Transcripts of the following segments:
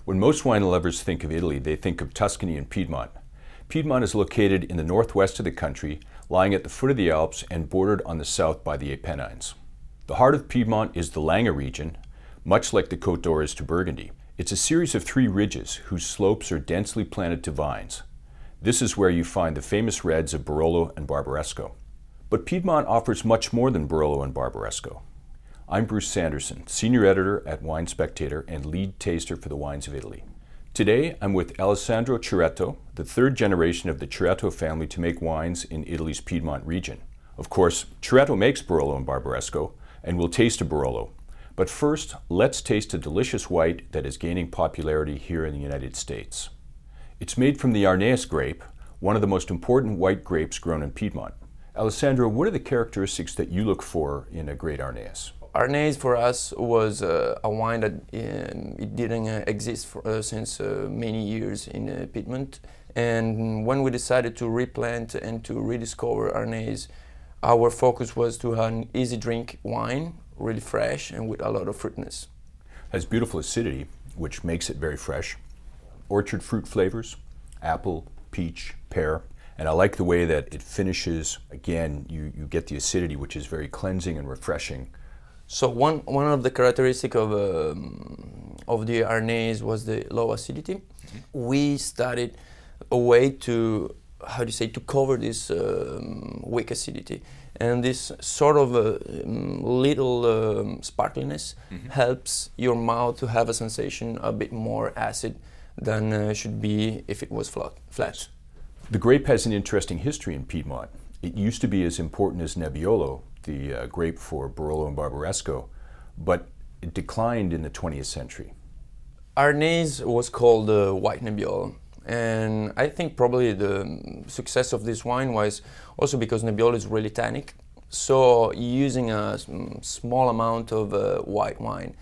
When most wine lovers think of Italy, they think of Tuscany and Piedmont. Piedmont is located in the northwest of the country, lying at the foot of the Alps and bordered on the south by the Apennines. The heart of Piedmont is the Langhe region, much like the Côte d'Or is to Burgundy. It's a series of 3 ridges whose slopes are densely planted to vines. This is where you find the famous reds of Barolo and Barbaresco. But Piedmont offers much more than Barolo and Barbaresco. I'm Bruce Sanderson, Senior Editor at Wine Spectator and Lead Taster for the Wines of Italy. Today I'm with Alessandro Ceretto, the 3rd generation of the Ceretto family to make wines in Italy's Piedmont region. Of course, Ceretto makes Barolo and Barbaresco, and we'll taste a Barolo. But first, let's taste a delicious white that is gaining popularity here in the United States. It's made from the Arneis grape, one of the most important white grapes grown in Piedmont. Alessandro, what are the characteristics that you look for in a great Arneis? Arneis for us was a wine that it didn't exist since many years in Piedmont. And when we decided to replant and to rediscover Arneis, our focus was to have an easy drink wine, really fresh and with a lot of fruitiness. It has beautiful acidity, which makes it very fresh. Orchard fruit flavors, apple, peach, pear. And I like the way that it finishes. Again, you get the acidity, which is very cleansing and refreshing. So one of the characteristics of the Arneis was the low acidity. Mm-hmm. We studied a way to, to cover this weak acidity. And this sort of little sparkliness mm-hmm. helps your mouth to have a sensation a bit more acid than should be if it was flat. The grape has an interesting history in Piedmont. It used to be as important as Nebbiolo, the grape for Barolo and Barbaresco, but it declined in the 20th century. Arneis was called White Nebbiolo, and I think probably the success of this wine was also because Nebbiolo is really tannic, so using a small amount of white wine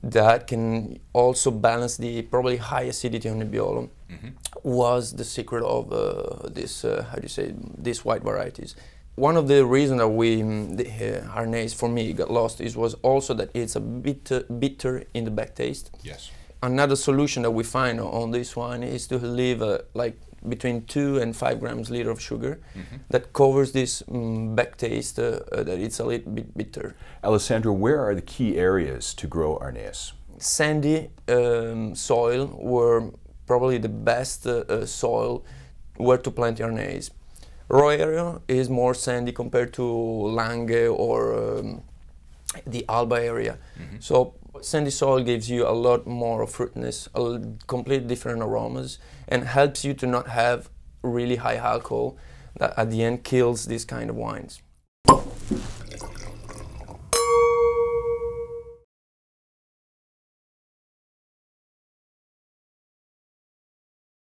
that can also balance the probably high acidity of Nebbiolo mm-hmm. was the secret of these white varieties. One of the reasons that Arneis for me got lost was also that it's a bit bitter in the back taste. Yes. Another solution that we find on this wine is to leave like between 2 and 5 grams liter of sugar mm-hmm. that covers this back taste that it's a little bit bitter. Alessandro, where are the key areas to grow Arneis? Sandy soil were probably the best soil where to plant Arneis. Raw area is more sandy compared to Langhe or the Alba area. Mm-hmm. So sandy soil gives you a lot more fruitiness, completely different aromas, and helps you to not have really high alcohol that at the end kills these kind of wines.